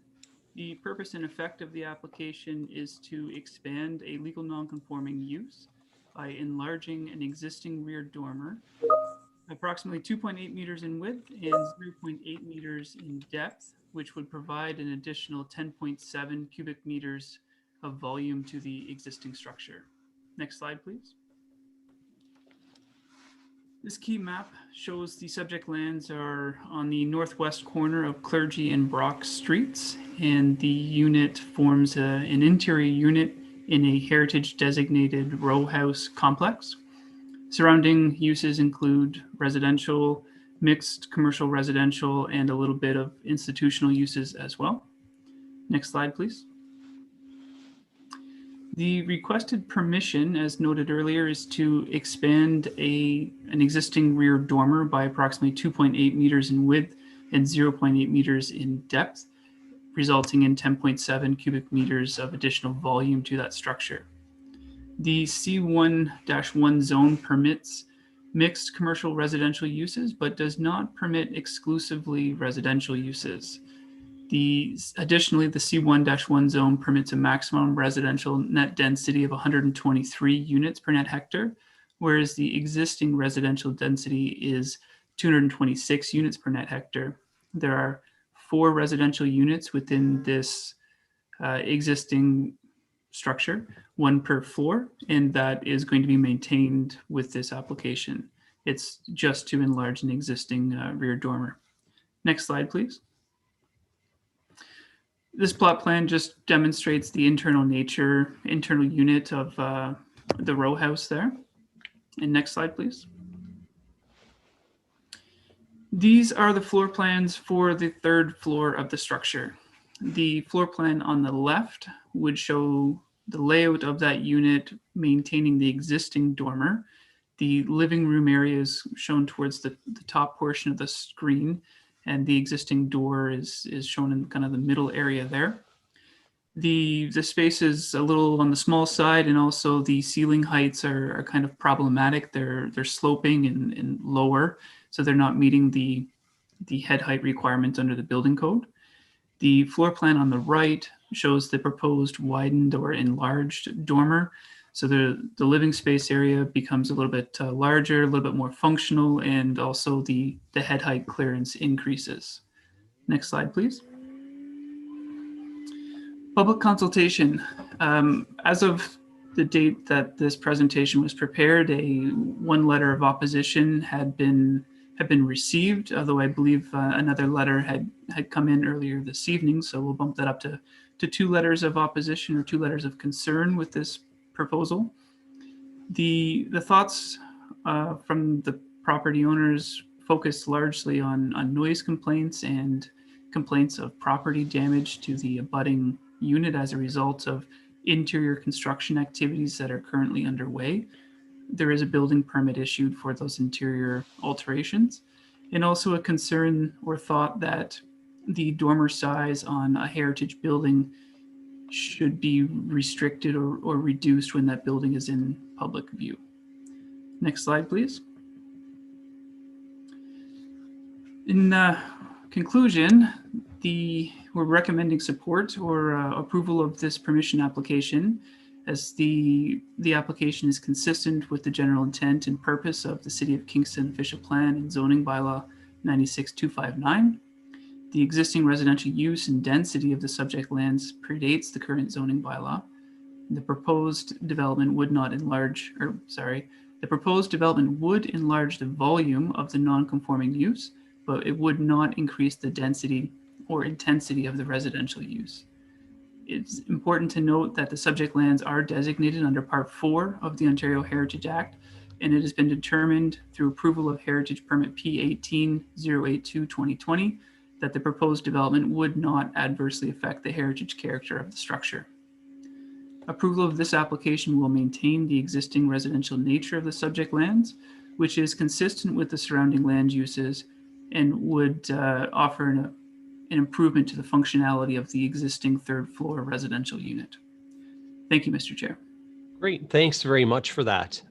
The purpose and effect of the application is to expand a legal non-conforming use by enlarging an existing rear dormer, approximately 2.8 meters in width and 0.8 meters in depth, which would provide an additional 10.7 cubic meters of volume to the existing structure. Next slide, please. This key map shows the subject lands are on the northwest corner of Clergy and Brock Streets, and the unit forms an interior unit in a heritage designated row house complex. Surrounding uses include residential, mixed commercial residential, and a little bit of institutional uses as well. Next slide, please. The requested permission, as noted earlier, is to expand an existing rear dormer by approximately 2.8 meters in width and 0.8 meters in depth, resulting in 10.7 cubic meters of additional volume to that structure. The C1-1 zone permits mixed commercial residential uses, but does not permit exclusively residential uses. Additionally, the C1-1 zone permits a maximum residential net density of 123 units per net hectare, whereas the existing residential density is 226 units per net hectare. There are 4 residential units within this existing structure, 1 per floor, and that is going to be maintained with this application. It's just to enlarge an existing rear dormer. Next slide, please. This plot plan just demonstrates the internal unit of the row house there. And next slide, please. These are the floor plans for the 3rd floor of the structure. The floor plan on the left would show the layout of that unit maintaining the existing dormer. The living room area is shown towards the top portion of the screen, and the existing door is shown in kind of the middle area there. The space is a little on the small side, and also the ceiling heights are kind of problematic. They're sloping and lower, so they're not meeting the head height requirements under the building code. The floor plan on the right shows the proposed widened or enlarged dormer. So the living space area becomes a little bit larger, a little bit more functional, and also the head height clearance increases. Next slide, please. Public consultation. As of the date that this presentation was prepared, one letter of opposition had been received, although I believe another letter had come in earlier this evening. So we'll bump that up to 2 letters of opposition or 2 letters of concern with this proposal. The thoughts from the property owners focused largely on noise complaints and complaints of property damage to the abutting unit as a result of interior construction activities that are currently underway. There is a building permit issued for those interior alterations, and also a concern or thought that the dormer size on a heritage building should be restricted or reduced when that building is in public view. Next slide, please. In conclusion, we're recommending support or approval of this permission application, as the application is consistent with the general intent and purpose of the City of Kingston Official Plan and Zoning Bylaw 96259. The existing residential use and density of the subject lands predates the current zoning bylaw. The proposed development would not enlarge, the proposed development would enlarge the volume of the non-conforming use, but it would not increase the density or intensity of the residential use. It's important to note that the subject lands are designated under Part 4 of the Ontario Heritage Act, and it has been determined through approval of Heritage Permit P18082-2020 that the proposed development would not adversely affect the heritage character of the structure. Approval of this application will maintain the existing residential nature of the subject lands, which is consistent with the surrounding land uses, and would offer an improvement to the functionality of the existing 3rd floor residential unit. Thank you, Mr. Chair. Great, thanks very much for that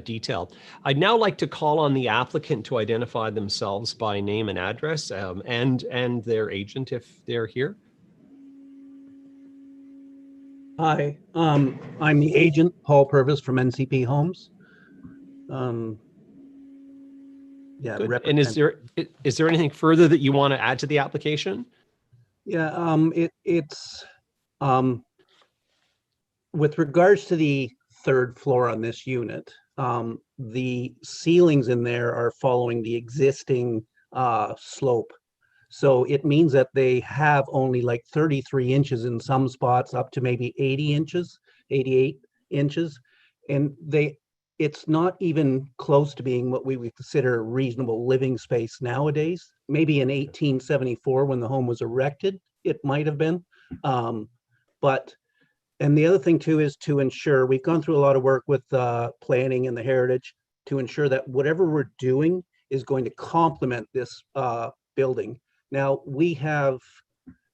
detail. I'd now like to call on the applicant to identify themselves by name and address, and their agent if they're here. Hi, I'm the agent, Paul Purvis from NCP Homes. Yeah. And is there anything further that you want to add to the application? Yeah, it's with regards to the 3rd floor on this unit, the ceilings in there are following the existing slope. So it means that they have only like 33 inches in some spots, up to maybe 80 inches, 88 inches. And it's not even close to being what we would consider a reasonable living space nowadays. Maybe in 1874, when the home was erected, it might have been. And the other thing too is to ensure, we've gone through a lot of work with planning and the heritage to ensure that whatever we're doing is going to complement this building. Now, we have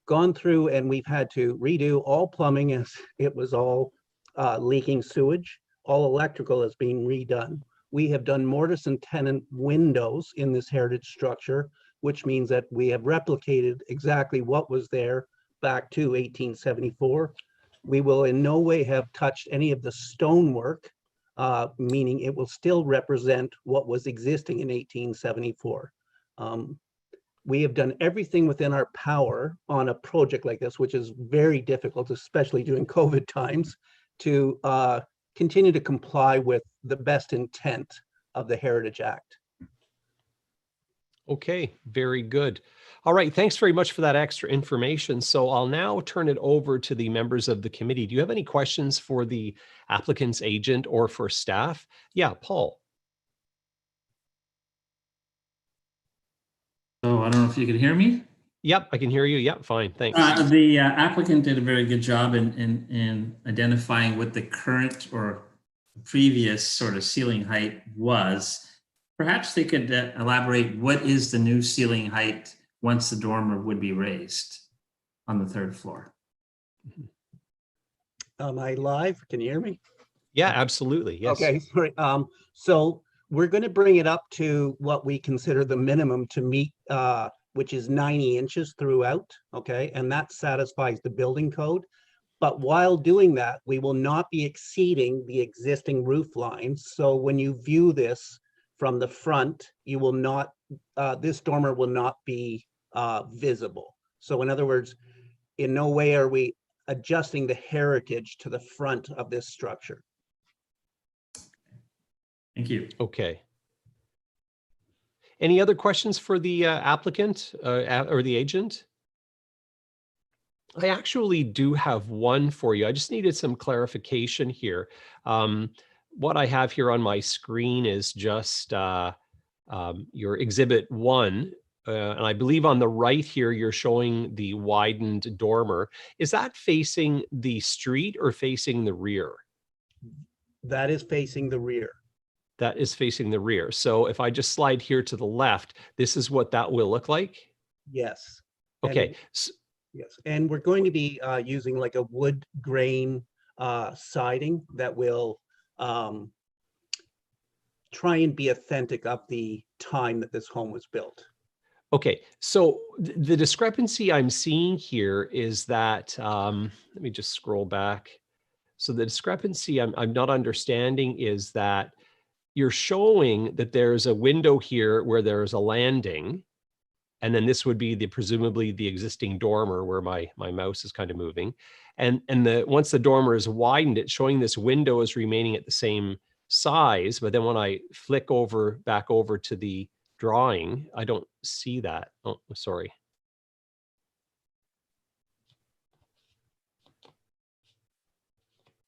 gone through and we've had to redo all plumbing, as it was all leaking sewage. All electrical is being redone. We have done mortise and tenon windows in this heritage structure, which means that we have replicated exactly what was there back to 1874. We will in no way have touched any of the stonework, meaning it will still represent what was existing in 1874. We have done everything within our power on a project like this, which is very difficult, especially during COVID times, to continue to comply with the best intent of the Heritage Act. Okay, very good. All right, thanks very much for that extra information. So I'll now turn it over to the members of the committee. Do you have any questions for the applicant's agent or for staff? Yeah, Paul. So I don't know if you can hear me. Yep, I can hear you. Yep, fine, thanks. The applicant did a very good job in identifying what the current or previous sort of ceiling height was. Perhaps they could elaborate what is the new ceiling height once the dormer would be raised on the third floor. Am I live? Can you hear me? Yeah, absolutely. Yes. Okay, sorry. So we're going to bring it up to what we consider the minimum to meet, which is 90 inches throughout. Okay, and that satisfies the building code. But while doing that, we will not be exceeding the existing roof lines. So when you view this from the front, you will not, this dormer will not be visible. So in other words, in no way are we adjusting the heritage to the front of this structure. Thank you. Okay. Any other questions for the applicant or the agent? I actually do have one for you. I just needed some clarification here. What I have here on my screen is just your exhibit 1. And I believe on the right here, you're showing the widened dormer. Is that facing the street or facing the rear? That is facing the rear. That is facing the rear. So if I just slide here to the left, this is what that will look like? Yes. Okay. Yes, and we're going to be using like a wood grain siding that will try and be authentic of the time that this home was built. Okay, so the discrepancy I'm seeing here is that, let me just scroll back. So the discrepancy I'm not understanding is that you're showing that there's a window here where there's a landing, and then this would be presumably the existing dormer where my mouse is kind of moving. And once the dormer is widened, it's showing this window is remaining at the same size. But then when I flick back over to the drawing, I don't see that. Oh, sorry.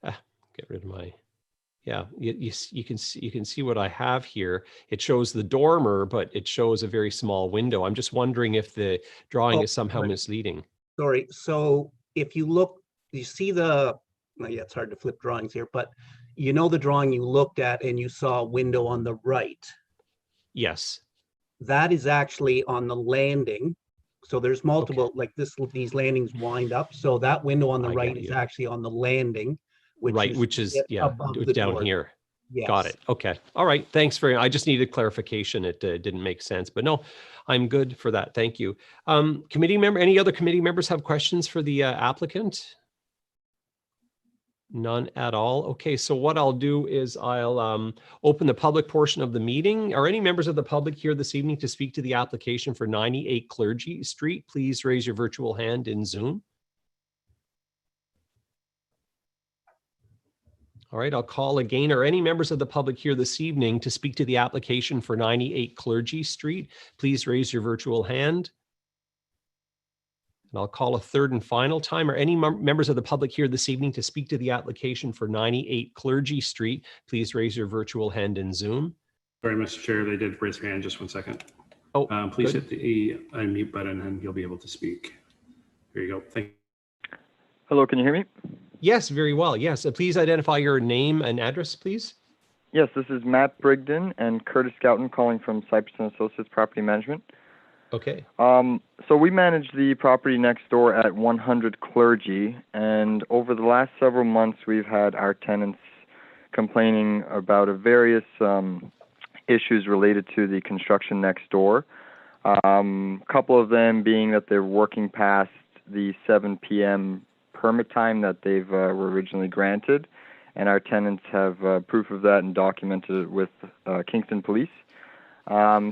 Get rid of my, yeah, you can see what I have here. It shows the dormer, but it shows a very small window. I'm just wondering if the drawing is somehow misleading. Sorry. So if you look, you see the, well, yeah, it's hard to flip drawings here, but you know the drawing you looked at and you saw a window on the right. Yes. That is actually on the landing. So there's multiple, like these landings wind up. So that window on the right is actually on the landing. Which is yeah, down here. Yes. Got it. Okay. All right. Thanks I just needed clarification. It didn't make sense, but no, I'm good for that. Thank you. Committee member, any other committee members have questions for the applicant? None at all. Okay. So what I'll do is I'll open the public portion of the meeting. Are any members of the public here this evening to speak to the application for 98 Clergy Street? Please raise your virtual hand in Zoom. All right, I'll call again. Are any members of the public here this evening to speak to the application for 98 Clergy Street? Please raise your virtual hand. And I'll call a third and final time. Are any members of the public here this evening to speak to the application for 98 Clergy Street? Please raise your virtual hand in Zoom. Sorry, Mr. Chair, they did raise their hand. Just 1 second. Oh, please hit the unmute button and you'll be able to speak. There you go. Thank you. Hello, can you hear me? Yes, very well. Yes. Please identify your name and address, please. Yes, this is Matt Brigden and Curtis Scouten calling from Cypress & Associates Property Management. Okay. So we manage the property next door at 100 Clergy, and over the last several months we've had our tenants complaining about various issues related to the construction next door. A couple of them being that they're working past the 7 p.m. permit time that they've were originally granted, and our tenants have proof of that and documented it with Kingston Police.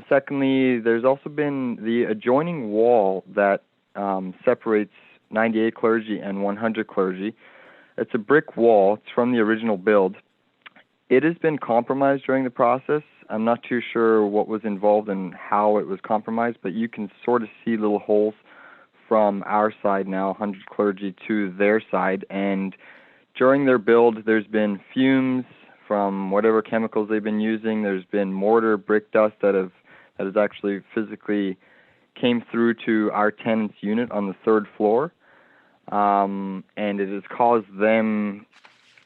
Secondly, there's also been the adjoining wall that separates 98 Clergy and 100 Clergy. It's a brick wall. It's from the original build. It has been compromised during the process. I'm not too sure what was involved and how it was compromised, but you can sort of see little holes from our side now, 100 Clergy, to their side. And during their build, there's been fumes from whatever chemicals they've been using. There's been mortar, brick dust that has actually physically came through to our tenant's unit on the 3rd floor. And it has caused them,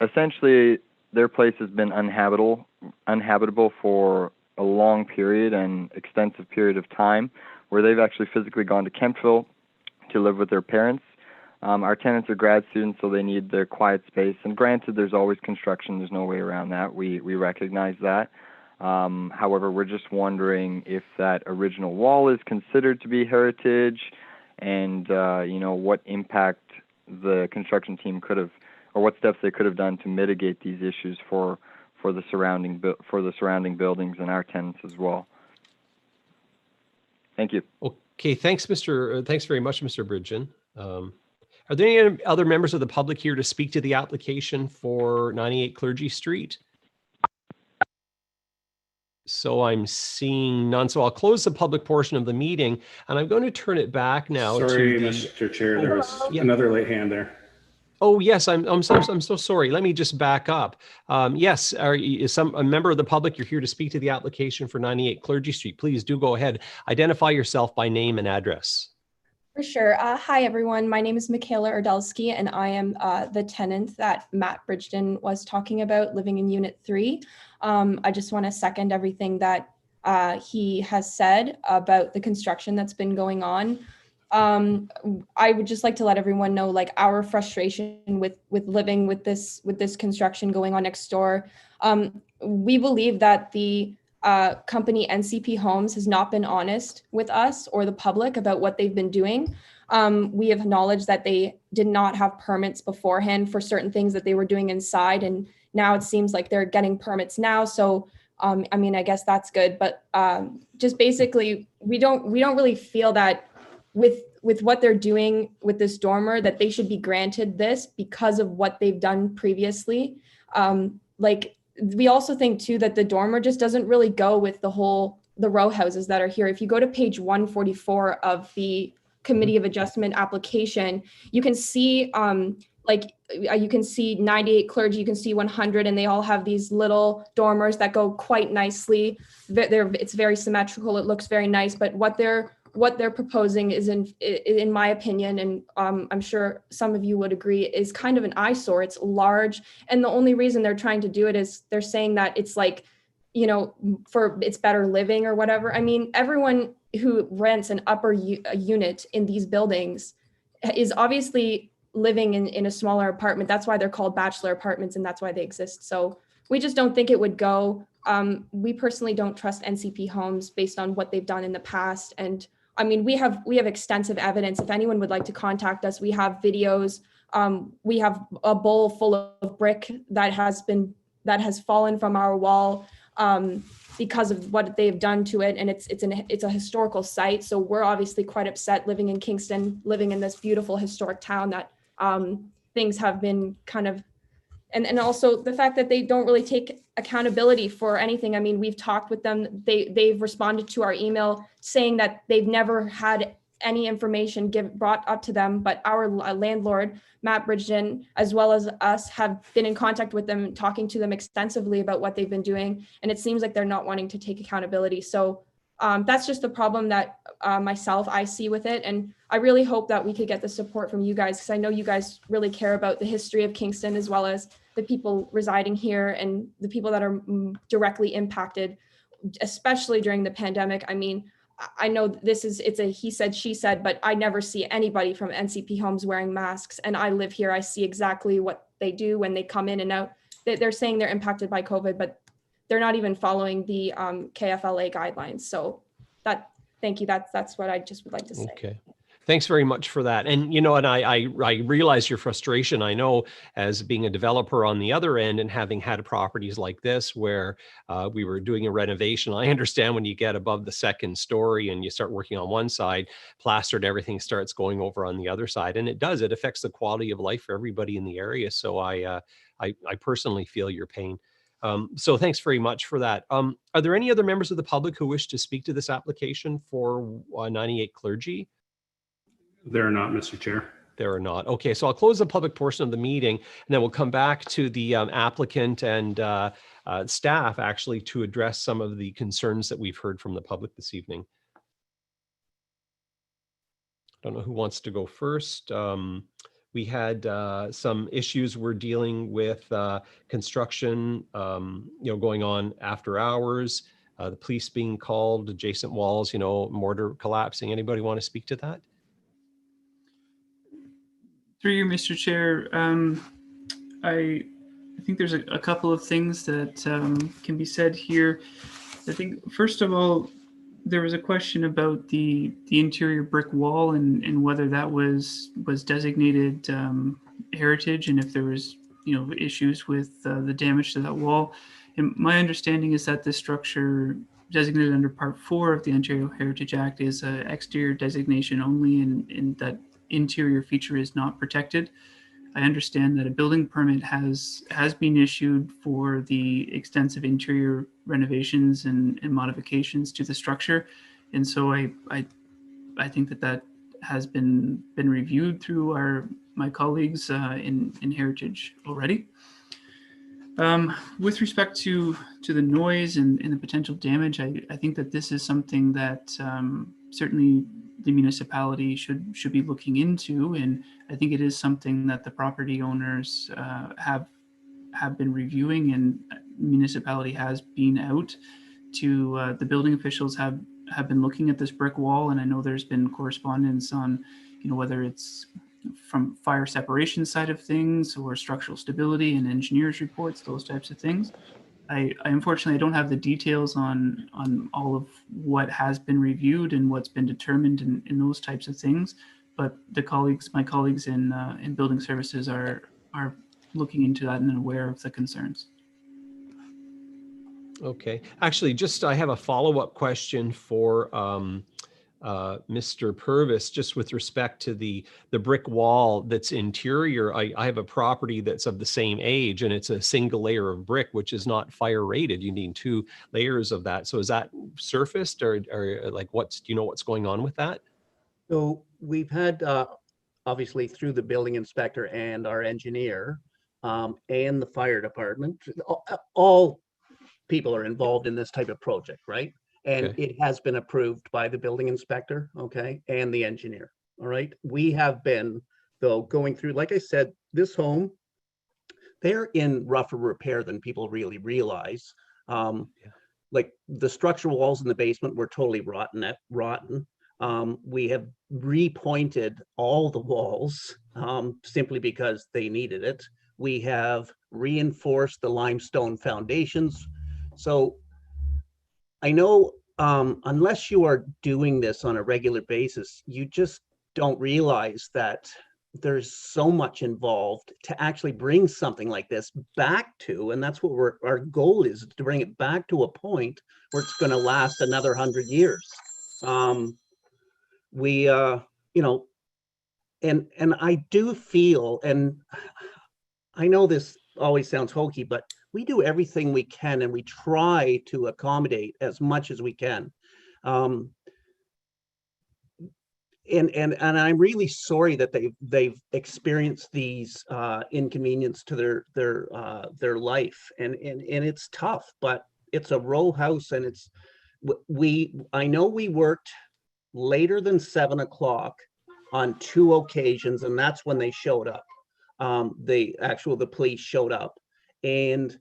essentially, their place has been uninhabitable for a long period and extensive period of time, where they've actually physically gone to Kemptville to live with their parents. Our tenants are grad students, so they need their quiet space. And granted, there's always construction. There's no way around that. We recognize that. However, we're just wondering if that original wall is considered to be heritage, and what impact the construction team could have, or what steps they could have done to mitigate these issues for the surrounding buildings and our tenants as well. Thank you. Okay, thanks very much, Mr. Bridgen. Are there any other members of the public here to speak to the application for 98 Clergy Street? So I'm seeing none. So I'll close the public portion of the meeting, and I'm going to turn it back now Sorry, to the... Mr. Chair, there was another late hand there. Oh yes, I'm so sorry. Let me just back up. Yes, is a member of the public, you're here to speak to the application for 98 Clergy Street. Please do go ahead. Identify yourself by name and address. For sure. Hi, everyone. My name is Michaela Erdelsky, and I am the tenant that Matt Bridgen was talking about, living in Unit 3. I just want to second everything that he has said about the construction that's been going on. I would just like to let everyone know, like, our frustration with living with this construction going on next door. We believe that the company NCP Homes has not been honest with us or the public about what they've been doing. We have acknowledged that they did not have permits beforehand for certain things that they were doing inside, and now it seems like they're getting permits now. So I mean, I guess that's good, but just basically, we don't really feel that with what they're doing with this dormer, that they should be granted this because of what they've done previously. We also think too that the dormer just doesn't really go with the row houses that are here. If you go to page 144 of the Committee of Adjustment application, you can see you can see 98 Clergy, you can see 100, and they all have these little dormers that go quite nicely. It's very symmetrical. It looks very nice, but what they're proposing is, in my opinion, and I'm sure some of you would agree, is kind of an eyesore. It's large, and the only reason they're trying to do it is they're saying that it's like, for it's better living or whatever. I mean, everyone who rents an upper unit in these buildings is obviously living in a smaller apartment. That's why they're called bachelor apartments, and that's why they exist. So we just don't think it would go. We personally don't trust NCP Homes based on what they've done in the past. And I mean, we have extensive evidence. If anyone would like to contact us, we have videos. We have a bowl full of brick that has fallen from our wall because of what they've done to it, and it's a historical site. So we're obviously quite upset living in Kingston, living in this beautiful historic town, that things have been kind of, and also the fact that they don't really take accountability for anything. I mean, we've talked with them. They've responded to our email saying that they've never had any information brought up to them, but our landlord, Matt Bridgen, as well as us, have been in contact with them, talking to them extensively about what they've been doing. And it seems like they're not wanting to take accountability. So that's just the problem that I see with it. And I really hope that we could get the support from you guys, because I know you guys really care about the history of Kingston, as well as the people residing here and the people that are directly impacted, especially during the pandemic. I mean, I know it's a he said, she said, but I never see anybody from NCP Homes wearing masks. And I live here. I see exactly what they do when they come in and out. They're saying they're impacted by COVID, but they're not even following the KFLA guidelines. So thank you. That's what I just would like to say. Okay. Thanks very much for that. And, and I realize your frustration. I know, as being a developer on the other end and having had properties like this where we were doing a renovation, I understand when you get above the second story and you start working on one side, plastered, everything starts going over on the other side. And it affects the quality of life for everybody in the area. So I personally feel your pain. So thanks very much for that. Are there any other members of the public who wish to speak to this application for 98 Clergy? There are not, Mr. Chair. There are not. Okay, so I'll close the public portion of the meeting, and then we'll come back to the applicant and staff, actually, to address some of the concerns that we've heard from the public this evening. I don't know who wants to go first. We had some issues we're dealing with, construction, going on after hours. the police being called, adjacent walls, you know, mortar collapsing. Anybody want to speak to that? Through you, Mr. Chair, I think there's a couple of things that can be said here. I think, first of all, there was a question about the interior brick wall and whether that was designated heritage, and if there was, you know, issues with the damage to that wall. And my understanding is that this structure designated under Part 4 of the Ontario Heritage Act is an exterior designation only, and that interior feature is not protected. I understand that a building permit has been issued for the extensive interior renovations and modifications to the structure, and so I think that has been reviewed through my colleagues in Heritage already. With respect to the noise and the potential damage, I think that this is something that certainly the municipality should be looking into, and I think it is something that the property owners have been reviewing, and municipality has been out to the building officials have been looking at this brick wall, and I know there's been correspondence on, you know, whether it's from fire separation side of things or structural stability and engineers reports, those types of things. I unfortunately don't have the details on all of what has been reviewed and what's been determined in those types of things, but my colleagues in building services are looking into that and aware of the concerns. Okay, actually, I have a follow-up question for Mr. Purvis, just with respect to the brick wall that's interior. I have a property that's of the same age, and it's a single layer of brick, which is not fire rated. You need 2 layers of that. So is that surfaced, or like, do you know what's going on with that? So we've had, obviously through the building inspector and our engineer and the fire department, all people are involved in this type of project, right? And Okay. it has been approved by the building inspector, okay, and the engineer, all right? We have been, though, going through, like I said, this home, they're in rougher repair than people really realize. Like the structural walls in the basement were totally rotten. We have repointed all the walls simply because they needed it. We have reinforced the limestone foundations. So I know unless you are doing this on a regular basis, you just don't realize that there's so much involved to actually bring something like this back to, and that's what our goal is, to bring it back to a point where it's going to last another 100 years. You know, and I do feel, and I know this always sounds hokey, but we do everything we can, and we try to accommodate as much as we can. And I'm really sorry that they've experienced these inconvenience to their life, and it's tough, but it's a row house, and I know we worked later than 7 o'clock on 2 occasions, and that's when they showed up. The police showed up, and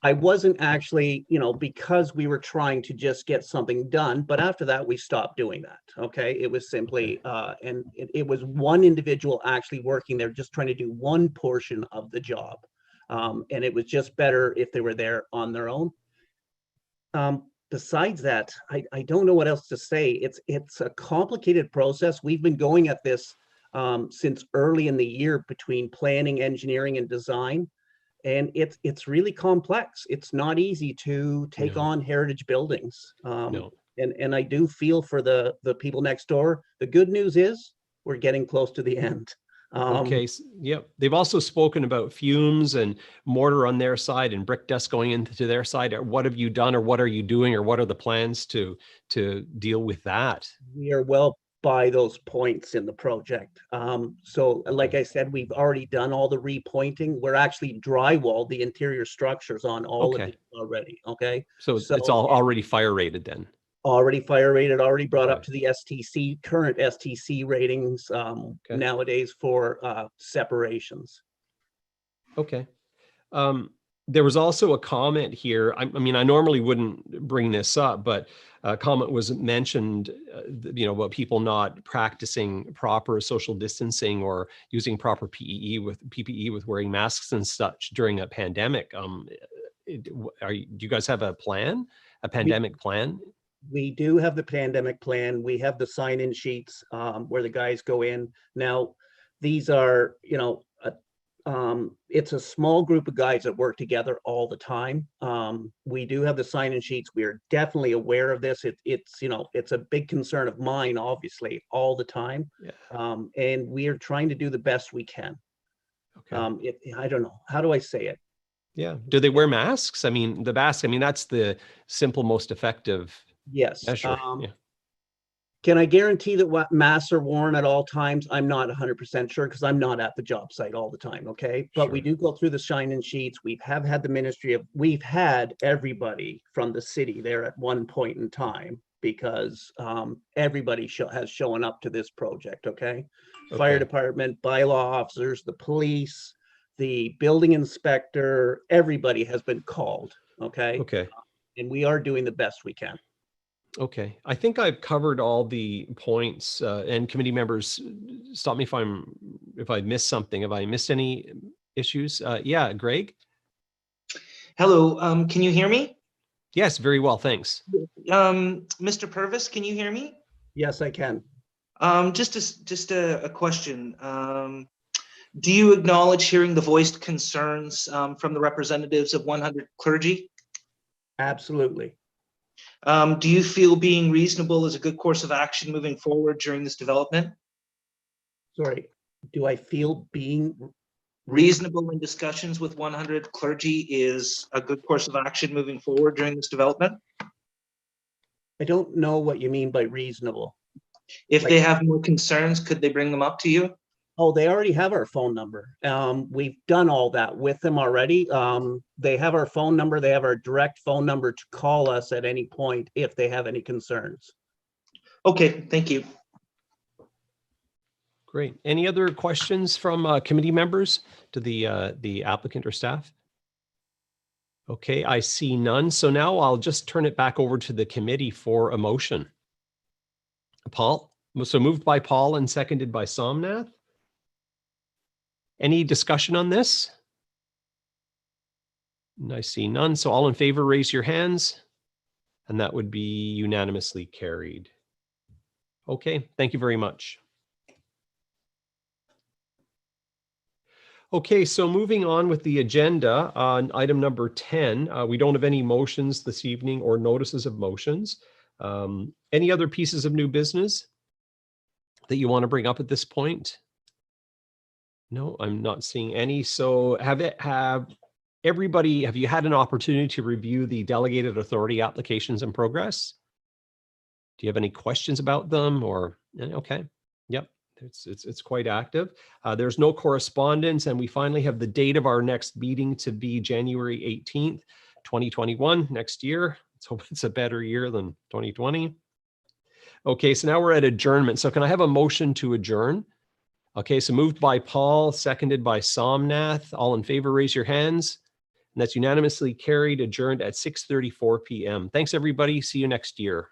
I wasn't actually, you know, because we were trying to just get something done, but after that we stopped doing that. Okay, it was simply and it was one individual actually working there, just trying to do one portion of the job, and it was just better if they were there on their own. Besides that, I don't know what else to say. It's a complicated process. We've been going at this since early in the year between planning, engineering, and design. And it's really complex. It's not easy to take on heritage buildings. And I do feel for the people next door. The good news is we're getting close to the end. Okay. Yep. They've also spoken about fumes and mortar on their side and brick dust going into their side. What have you done, or what are you doing, or what are the plans to deal with that? We are well by those points in the project. So like I said, we've already done all the repointing. We're actually drywalled the interior structures on all of it already. Okay. So it's all already fire rated then? Already fire rated, already brought up to the STC, current STC ratings nowadays for separations. Okay. There was also a comment here. I mean, I normally wouldn't bring this up, but a comment was mentioned, about people not practicing proper social distancing or using proper PPE with wearing masks and such during a pandemic. Do you guys have a plan, a pandemic plan? We do have the pandemic plan. We have the sign-in sheets where the guys go in. Now, these are, it's a small group of guys that work together all the time. We do have the sign-in sheets. We are definitely aware of this. It's a big concern of mine, obviously, all the time. Yeah. And we are trying to do the best we can. Okay. I don't know. How do I say it? Yeah. Do they wear masks? I mean, the mask, that's the simple, most effective Yes. measure. Yeah. Can I guarantee that what masks are worn at all times? I'm not 100% sure because I'm not at the job site all the time. Okay. But we do go through the sign-in sheets. We've had we've had everybody from the city there at one point in time because everybody has shown up to this project. Okay. Fire department, bylaw officers, the police, the building inspector, everybody has been called. Okay. Okay. And we are doing the best we can. Okay, I think I've covered all the points, and committee members, stop me if I missed something. Have I missed any issues? Yeah, Greg? Hello, can you hear me? Yes, very well, thanks. Mr. Purvis, can you hear me? Yes, I can. Just a question. Do you acknowledge hearing the voiced concerns from the representatives of 100 clergy? Absolutely. Do you feel being reasonable is a good course of action moving forward during this development? Sorry, do I feel being reasonable in discussions with 100 clergy is a good course of action moving forward during this development? I don't know what you mean by reasonable. If they have more concerns, could they bring them up to you? Oh, they already have our phone number. We've done all that with them already. They have our phone number. They have our direct phone number to call us at any point if they have any concerns. Okay, thank you. Great. Any other questions from committee members to the applicant or staff? Okay, I see none. So now I'll just turn it back over to the committee for a motion. Paul, so moved by Paul and seconded by Somnath. Any discussion on this? I see none. So all in favor, raise your hands. And that would be unanimously carried. Okay, thank you very much. Okay, so moving on with the agenda on item number 10, we don't have any motions this evening or notices of motions. Any other pieces of new business that you want to bring up at this point? No, I'm not seeing any. So have you had an opportunity to review the delegated authority applications in progress? Do you have any questions about them or, okay, yep, it's quite active. There's no correspondence and we finally have the date of our next meeting to be January 18th, 2021, next year. Let's hope it's a better year than 2020. Okay, so now we're at adjournment. So can I have a motion to adjourn? Okay, so moved by Paul, seconded by Somnath. All in favor, raise your hands. And that's unanimously carried, adjourned at 6:34 p.m. Thanks, everybody. See you next year.